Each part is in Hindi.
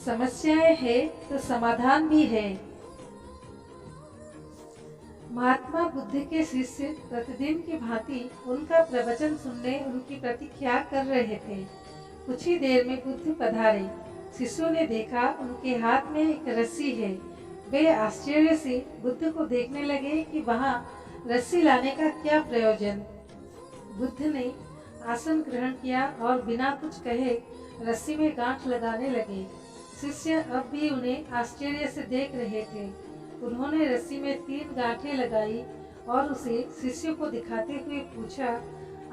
समस्याएं है तो समाधान भी है। महात्मा बुद्ध के शिष्य प्रतिदिन की भांति उनका प्रवचन सुनने उनकी प्रतीक्षा कर रहे थे। कुछ ही देर में बुद्ध पधारे। शिष्यों ने देखा उनके हाथ में एक रस्सी है। वे आश्चर्य से बुद्ध को देखने लगे कि वहाँ रस्सी लाने का क्या प्रयोजन। बुद्ध ने आसन ग्रहण किया और बिना कुछ कहे रस्सी में गांठ लगाने लगे। शिष्य अब भी उन्हें आश्चर्य से देख रहे थे। उन्होंने रस्सी में 3 गांठें लगाई और उसे शिष्य को दिखाते हुए पूछा,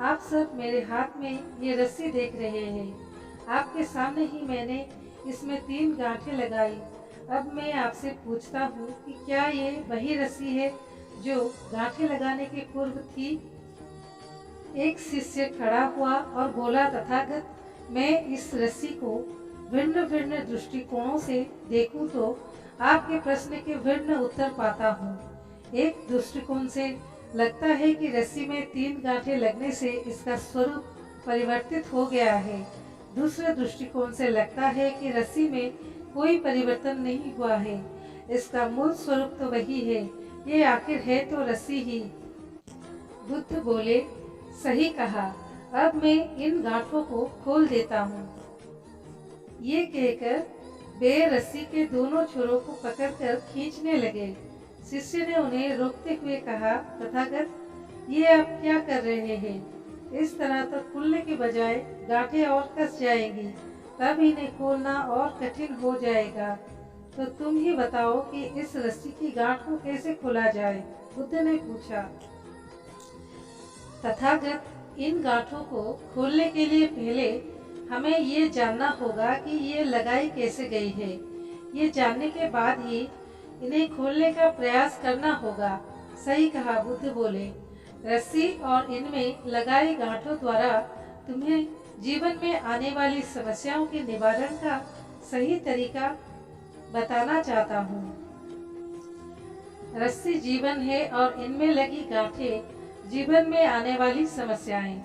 आप सब मेरे हाथ में ये रस्सी देख रहे हैं। आपके सामने ही मैंने इसमें 3 गांठें लगाई। अब मैं आपसे पूछता हूँ कि क्या ये वही रस्सी है जो गांठें लगाने के पूर्व थी? एक शिष्य खड़ा हुआ और बोला, तथागत, मैं इस रस्सी को भिन्न भिन्न दृष्टिकोणों से देखूं तो आपके प्रश्न के भिन्न उत्तर पाता हूँ। एक दृष्टिकोण से लगता है कि रस्सी में 3 गांठें लगने से इसका स्वरूप परिवर्तित हो गया है। दूसरे दृष्टिकोण से लगता है कि रस्सी में कोई परिवर्तन नहीं हुआ है, इसका मूल स्वरूप तो वही है। ये आखिर है तो रस्सी ही। बुद्ध बोले, सही कहा, अब मैं इन गांठों को खोल देता हूँ। ये कहकर वे रस्सी के दोनों छोरों को पकड़कर खींचने लगे। शिष्य ने उन्हें रोकते हुए कहा, तथागत, ये आप क्या कर रहे हैं? इस तरह तो खुलने के बजाय गांठें और कस जाएंगी, तब इन्हें खोलना और कठिन हो जाएगा। तो तुम ही बताओ कि इस रस्सी की गांठ को कैसे खोला जाए? बुद्ध ने पूछा। तथागत, इन गांठों को खोलने के लिए पहले हमें ये जानना होगा कि ये लगाई कैसे गई है। ये जानने के बाद ही इन्हें खोलने का प्रयास करना होगा। सही कहा, बुद्ध बोले। रस्सी और इनमें लगाई गांठों द्वारा तुम्हें जीवन में आने वाली समस्याओं के निवारण का सही तरीका बताना चाहता हूँ। रस्सी जीवन है और इनमें लगी गांठें जीवन में आने वाली समस्याएं।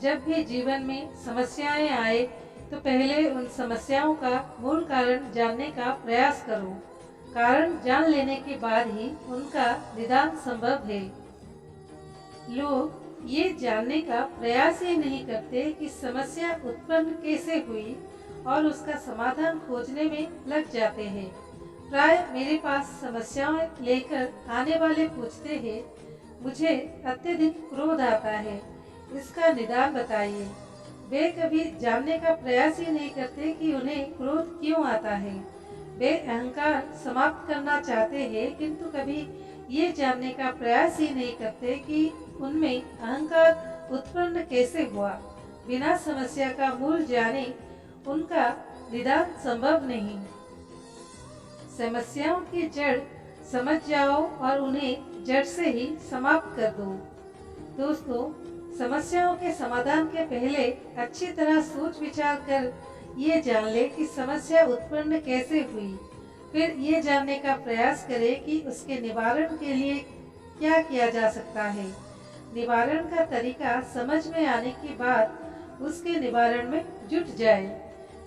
जब भी जीवन में समस्याएं आए तो पहले उन समस्याओं का मूल कारण जानने का प्रयास करो। कारण जान लेने के बाद ही उनका निदान संभव है। लोग ये जानने का प्रयास ही नहीं करते कि समस्या उत्पन्न कैसे हुई और उसका समाधान खोजने में लग जाते हैं। प्राय मेरे पास समस्याएं लेकर आने वाले पूछते हैं, मुझे अत्यधिक क्रोध आता है, इसका निदान बताइए। वे कभी जानने का प्रयास ही नहीं करते कि उन्हें क्रोध क्यों आता है। वे अहंकार समाप्त करना चाहते हैं, किंतु कभी ये जानने का प्रयास ही नहीं करते कि उनमें अहंकार उत्पन्न कैसे हुआ। बिना समस्या का मूल जाने उनका निदान संभव नहीं। समस्याओं की जड़ समझ जाओ और उन्हें जड़ से ही समाप्त कर दो। दोस्तों, समस्याओं के समाधान के पहले अच्छी तरह सोच विचार कर ये जान ले कि समस्या उत्पन्न कैसे हुई। फिर ये जानने का प्रयास करें कि उसके निवारण के लिए क्या किया जा सकता है। निवारण का तरीका समझ में आने के बाद उसके निवारण में जुट जाए।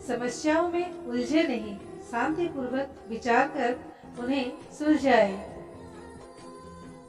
समस्याओं में उलझे नहीं, शांतिपूर्वक विचार कर उन्हें सुलझाए।